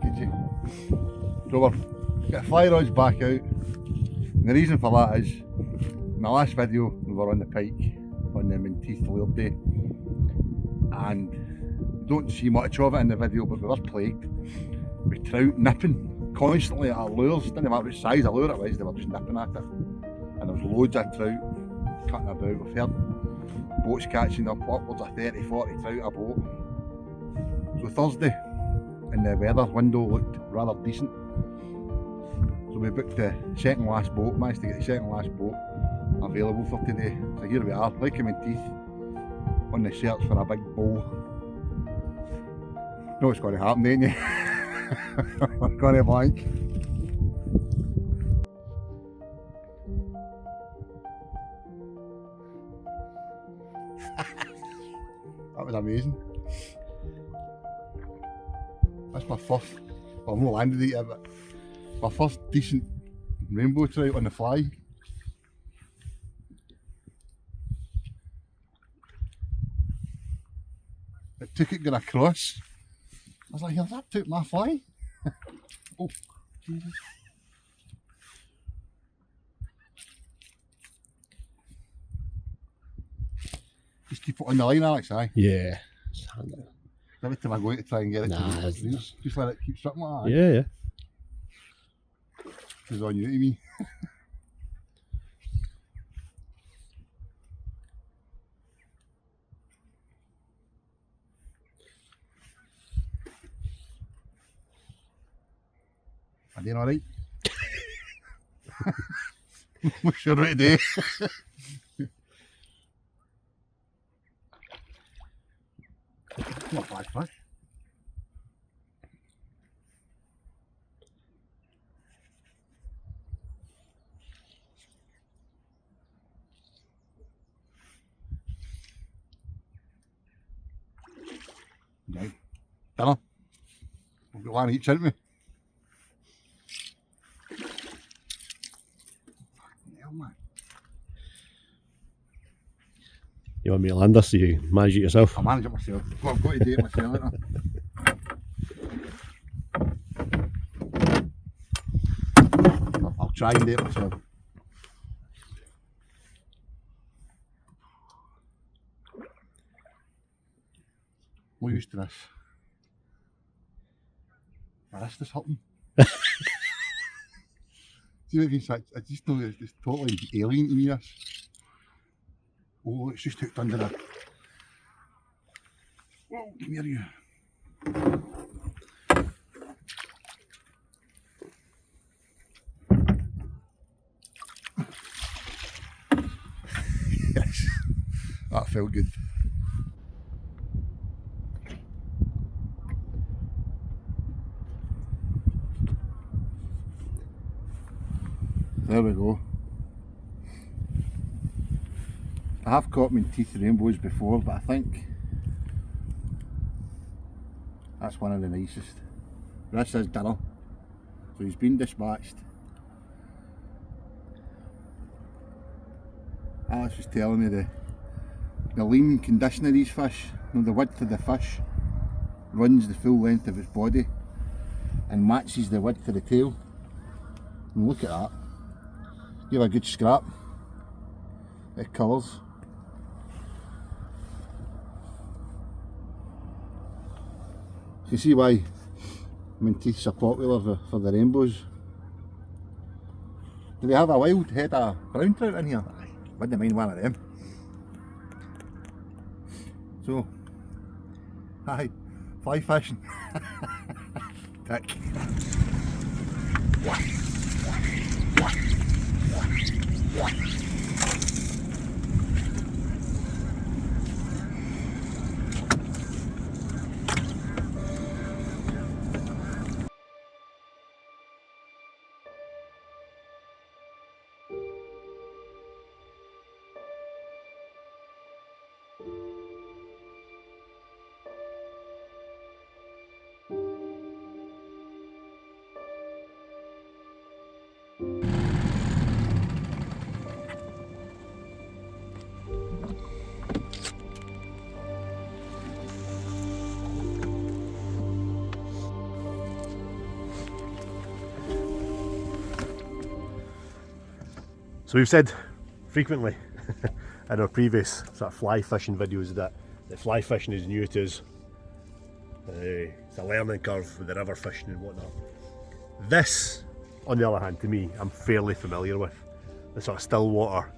Could you? So we're get fly rods back out, and the reason for that is in the last video we were on the pike on the Menteith Lure Day, and you don't see much of it in the video, but we were plagued with trout nipping constantly at our lures. Didn't matter what size of lure it was, they were just nipping at it, and there was loads of trout cutting about. We've heard boats catching up upwards of 30-40 trout a boat. So Thursday, and the weather window looked rather decent, so we booked the second last boat, managed to get the second last boat available for today. So here we are, Lake of Menteith, on the search for a big bull. Know what's going to happen, don't you? We're going to blank. That was amazing. That's my first, well, I've not landed it yet, but my first decent rainbow trout on the fly. It took it going across. I was like, yeah, that took my fly. Oh, Jesus. Just keep it on the line, Alex, aye? Yeah. Every time I go out to try and get it, Nah, just let it keep something like that. Yeah, yeah. It's on you to me. I'm doing alright. What's your right today? Not bad fish. Right, dinner. We've got one each, haven't we? Hell, man. You want me to land this so you manage it yourself? I'll manage it myself. Well, I've got to do it myself, haven't I? I'll try and do it myself. We're used to this. My wrist is hurting. See what I mean? I just know it's totally alien to me, this. Oh, it's just hooked under that. Oh, come here, you. Yes, that felt good. There we go. I have caught Menteith rainbows before, but I think that's one of the nicest. This is dinner, so he's been dispatched. Alex was telling me the lean condition of these fish, you know, the width of the fish runs the full length of its body and matches the width of the tail. And look at that. Give a good scrap. It colours. You see why Menteiths are popular for the rainbows. Do they have a wild head of brown trout in here? Wouldn't mind one of them. So, aye, fly fishing. Tick. So we've said frequently in our previous sort of fly fishing videos that fly fishing is new to us. It's a learning curve with the river fishing and whatnot. This, on the other hand, to me, I'm fairly familiar with. The sort of still water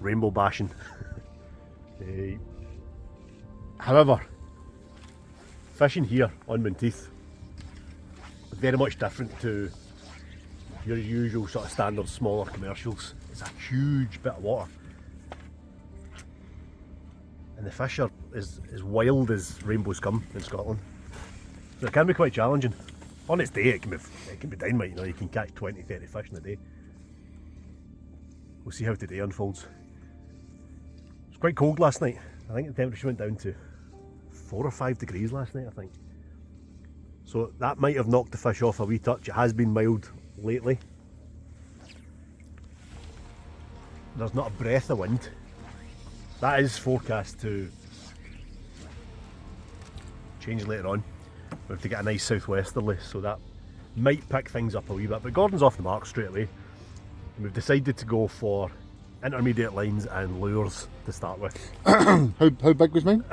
rainbow bashing. However, fishing here on Menteith is very much different to your usual sort of standard smaller commercials. It's a huge bit of water. And the fish are as wild as rainbows come in Scotland. So it can be quite challenging. On its day it can be dynamite, you know, you can catch 20, 30 fish in a day. We'll see how today unfolds. It was quite cold last night. I think the temperature went down to 4 or 5 degrees last night, I think. So that might have knocked the fish off a wee touch. It has been mild lately. There's not a breath of wind. That is forecast to change later on. We have to get a nice southwesterly, so that might pick things up a wee bit. But Gordon's off the mark straight away. And we've decided to go for intermediate lines and lures to start with. How big was mine?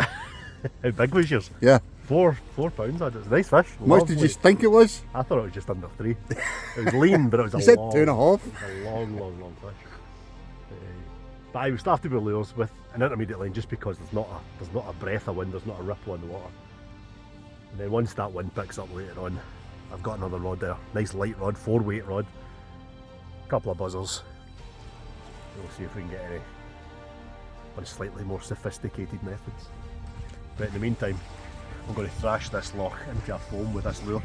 How big was yours? Yeah. 4 pounds. It was a nice fish. How much did you think it was? I thought it was just under 3. It was lean, but it was You a said long, 2.5. a long fish. But I was starting with lures with an intermediate line just because there's not a breath of wind, there's not a ripple in the water. And then once that wind picks up later on, I've got another rod there. Nice light rod, 4-weight rod. A couple of buzzers. We'll see if we can get any on slightly more sophisticated methods. But in the meantime, I'm going to thrash this loch into a foam with this lure.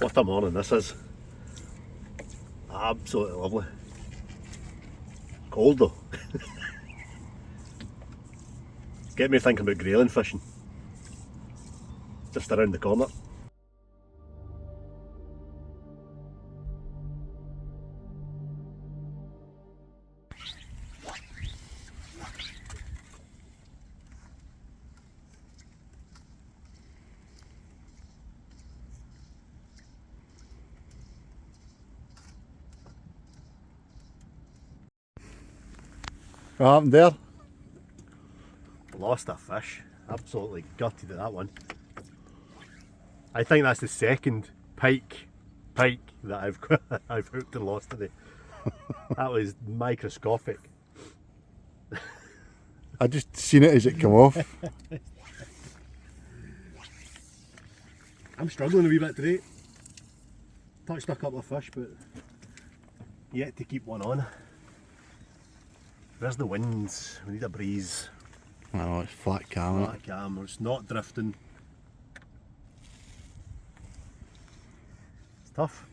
What a morning this is. Absolutely lovely. Cold though. Get me thinking about grayling fishing. Just around the corner. What happened there? Lost a fish. Absolutely gutted at that one. I think that's the second pike that I've hooked and lost today. That was microscopic. I just seen it as it come off. I'm struggling a wee bit today. Touched a couple of fish, but yet to keep one on. Where's the winds? We need a breeze. I know, it's flat calm. Not a cam, it's not drifting. It's tough.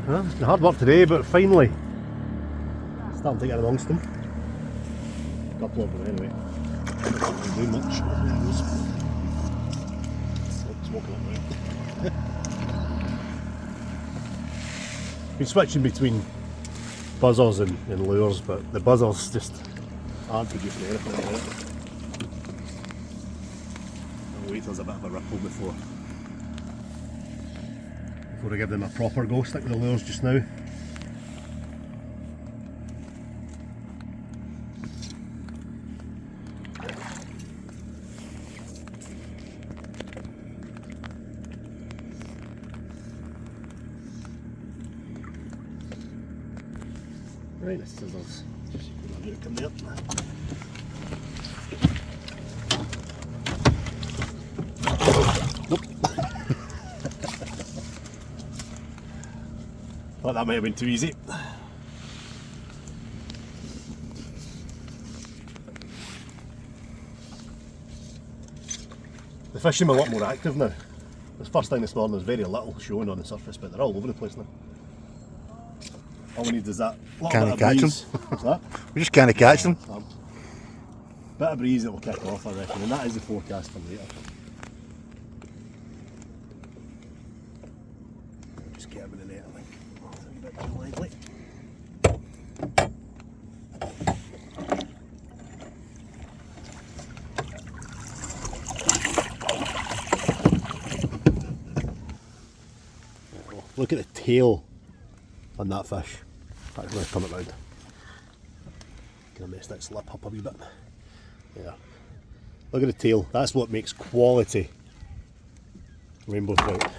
Well, it's been hard work today, but finally starting to get amongst them. A couple of them anyway. Not really doing much. Smoking up there. Been switching between buzzers and lures, but the buzzers just aren't producing anything like that. I'll wait till there's a bit of a ripple before I give them a proper go. Stick with the lures just now. Right, the scissors. Just see if we come there. Nope. Thought that might have been too easy. The fish seem a lot more active now. This first thing this morning was very little showing on the surface, but they're all over the place now. All we need is that little bit of breeze. What's that? We just can't catch them. Bit of breeze that will kick off, I reckon, and that is the forecast for later. Just get him in the net, I think. It's a bit too lively. Look at the tail on that fish. That's going to come it round. Gonna mess that slip up a wee bit. Yeah. Look at the tail. That's what makes quality rainbow trout.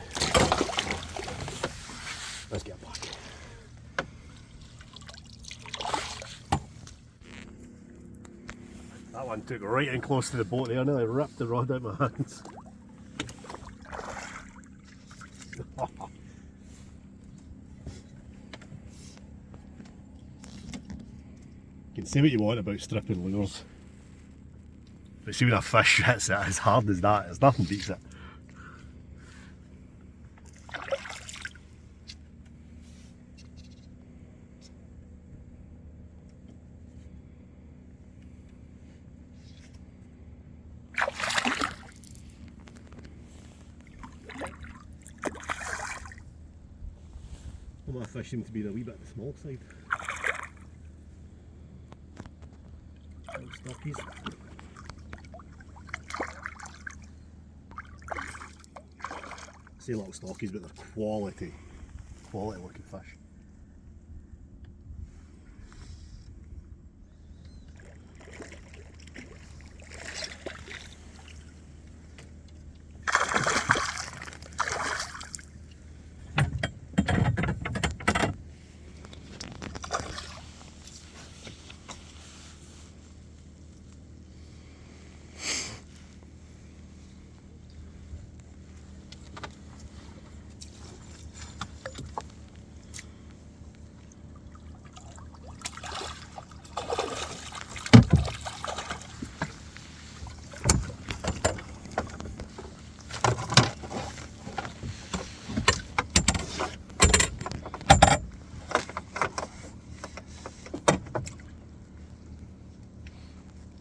Let's get back. That one took right in close to the boat there, nearly ripped the rod out of my hands. You can say what you want about stripping lures, but see when a fish hits it as hard as that, there's nothing beats it. All my fish seem to be a wee bit the small side. Stockies. I say little stockies, but they're quality looking fish.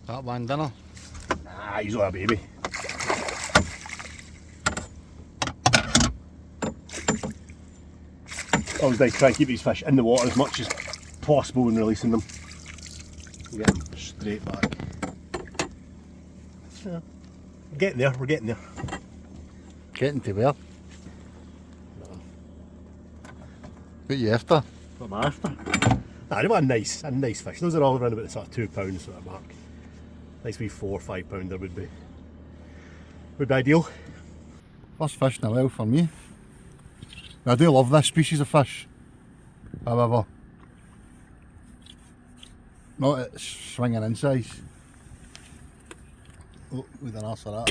That one dinner? Nah, he's not a baby. Always nice to try and keep these fish in the water as much as possible when releasing them. Get them straight back. Yeah. We're getting there, we're getting there. Getting to where? What are you after? What am I after? Nah, they want a nice fish. Those are all around about the sort of £2 sort of mark. Nice wee £4 or £5 pounder would be ideal. First fish in a while for me. I do love this species of fish. However, not at swinging in size. Oh, we didn't ask for that.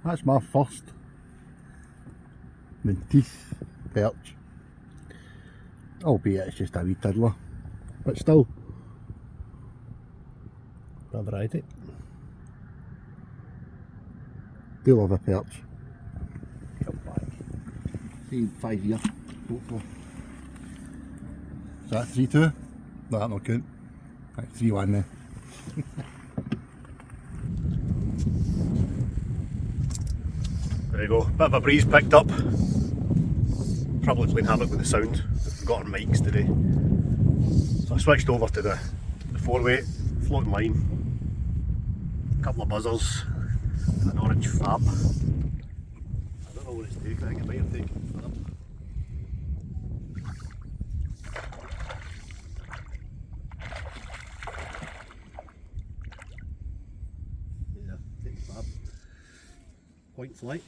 That's my first Menteith perch. Albeit it's just a wee tiddler, but still. A variety. Do love a perch. Come back. See in 5 years, hopefully. Is that 3-2? No, that not count. Right, 3-1 then. There you go. Bit of a breeze picked up. Probably playing havoc with the sound. We've forgotten mics today. So I switched over to the 4-weight floating line. A couple of buzzers. An orange fab. I don't know what it's taking. I think it might have taken fab. Yeah, take fab. Point flight.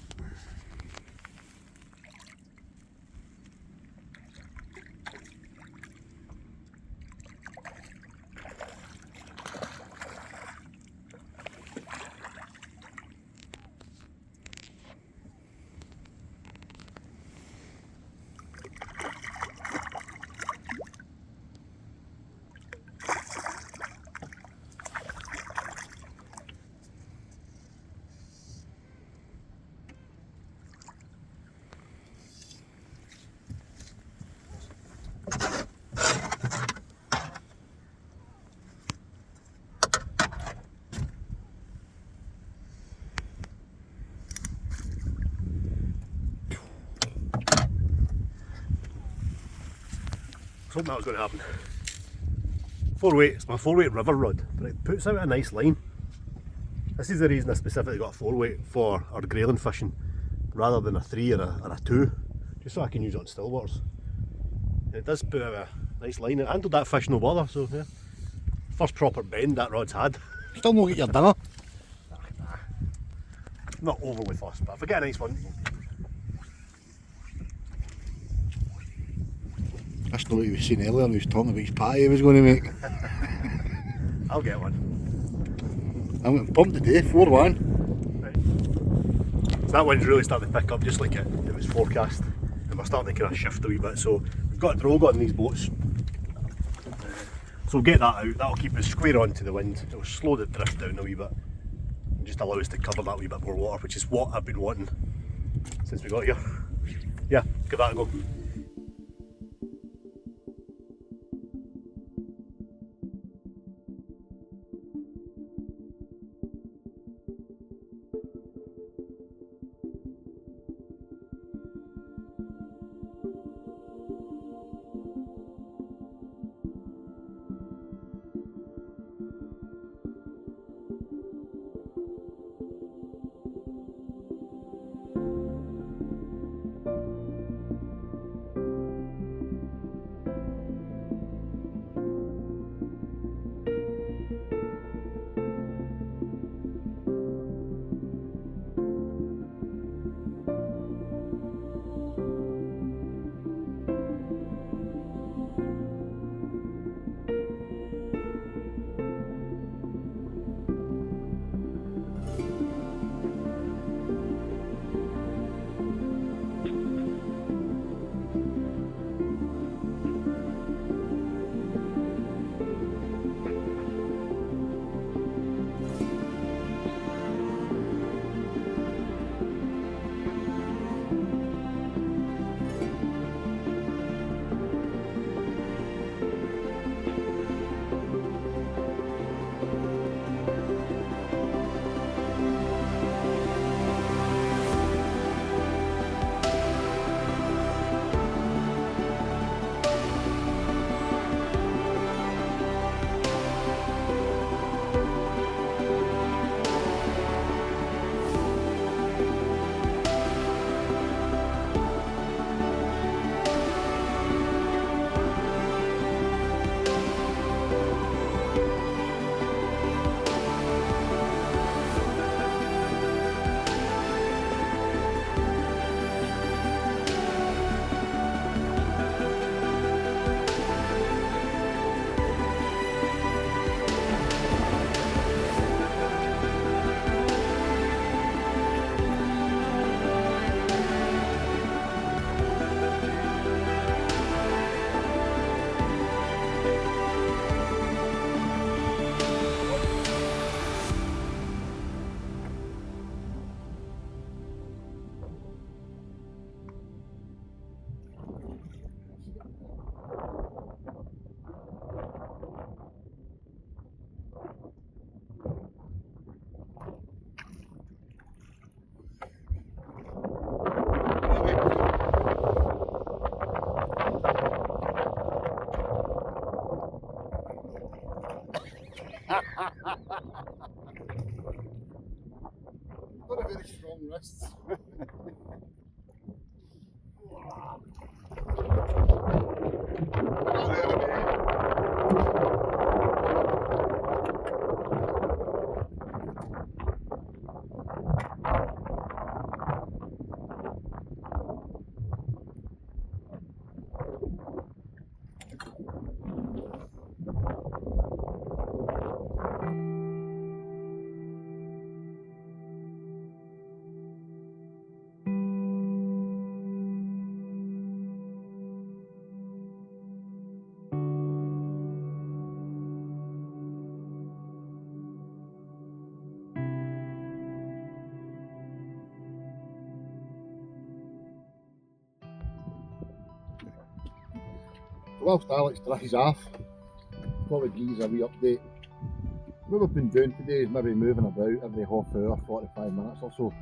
I was hoping that was going to happen. 4-weight, it's my 4-weight river rod, but it puts out a nice line. This is the reason I specifically got a 4-weight for our grayling fishing rather than a 3 or a 2, just so I can use it on still waters. And it does put out a nice line. It handled that fish no bother, so yeah. First proper bend that rod's had. Still not get your dinner. Nah. Not overly fussed, but if I get a nice one. That's not what he was saying earlier, he was talking about his pie he was going to make. I'll get one. I'm getting pumped today, 4-1. Right. So that wind's really starting to pick up just like it was forecast. And we're starting to kind of shift a wee bit, so we've got a drogue on these boats. So we'll get that out, that'll keep us square on to the wind. It'll slow the drift down a wee bit. And just allow us to cover that wee bit more water, which is what I've been wanting since we got here. Yeah, give that a go. Not very strong wrists. Whilst Alex dries off, probably gives a wee update. What we've been doing today is maybe moving about every half hour, 45 minutes or so.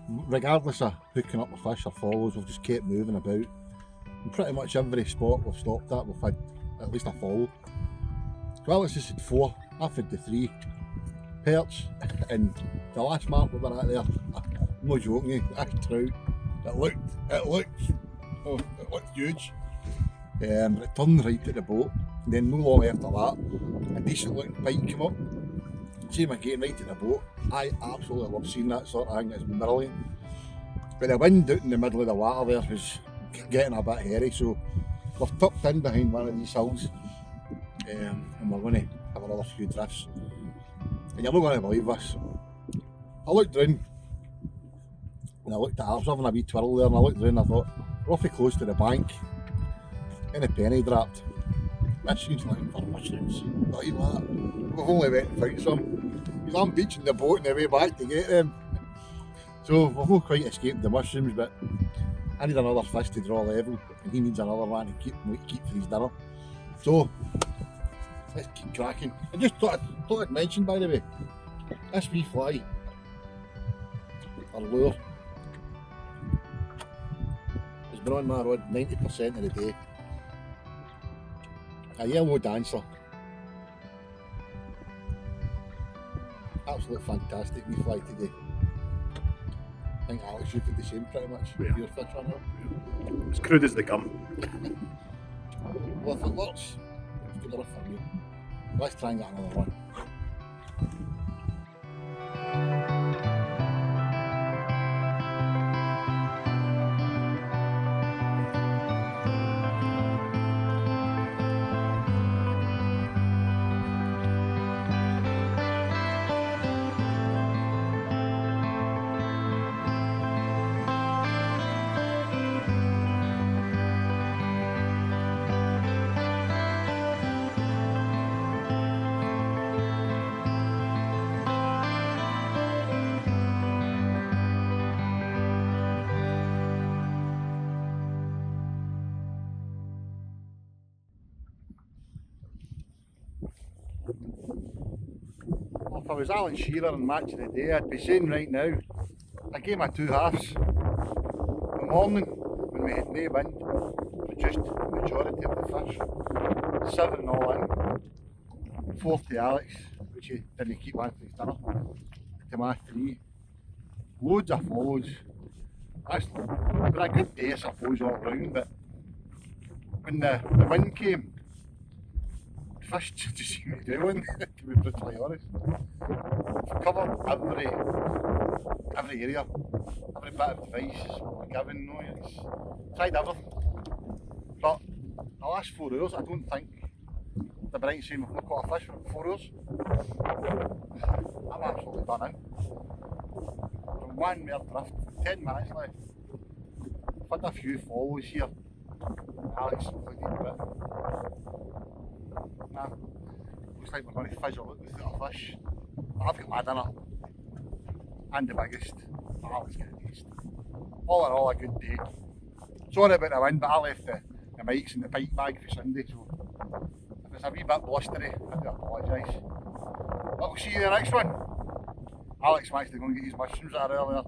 Regardless of hooking up the fish or follows, we've just kept moving about. And pretty much every spot we've stopped at, we've had at least a follow. So Alex has had 4, I've had the 3 perch, and the last mark we were at there, I'm not joking you, that's trout. It looked huge. But it turned right at the boat, and then no long after that, a decent looking pike came up. Same again, right at the boat. I absolutely love seeing that sort of thing, it's brilliant. But the wind out in the middle of the water there was getting a bit hairy, so we've tucked in behind one of these hills, and we're going to have another few drifts. And you're not going to believe this. I looked down, and I looked at I was having a wee twirl there, and I looked down and I thought, we're awfully close to the bank. And a penny dropped. Mushrooms looking for mushrooms. Not even that. We've only went and found some. Because I'm beaching the boat on the way back to get them. So we've not quite escaped the mushrooms, but I need another fish to draw level, and he needs another one to keep for his dinner. So let's keep cracking. I just thought I'd mention, by the way, this wee fly, or lure, has been on my rod 90% of the day. A yellow dancer. Absolutely fantastic wee fly today. I think Alex, you've had the same pretty much with your fish on it. Yeah. As crude as they come. Well, if it works, it's good enough for me. Let's try and get another one. Well, if I was Alan Shearer and match of the day, I'd be saying right now, I gave my 2 halves. The morning, when we had no wind, produced the majority of the fish. 7 all in. 4 to Alex, which he didn't keep on for his dinner. To my 3. Loads of follows. That's been a good day, I suppose, all round, but when the wind came, fish just seem to do one, to be brutally honest. We've covered every area, every bit of advice we've given, no, it's tried everything. But the last 4 hours, I don't think the bright saying we've not caught a fish for 4 hours. I'm absolutely done in. From 1 mere drift, 10 minutes left. I've had a few follows here, Alex included, but nah, looks like we're going to fizzle out without a fish. I've got my dinner, and the biggest, Alex got the least. All in all, a good day. Sorry about the wind, but I left the mics in the pike bag for Sunday, so if it's a wee bit blustery, I do apologise. But we'll see you in the next one. Alex managed to go and get his mushrooms there earlier.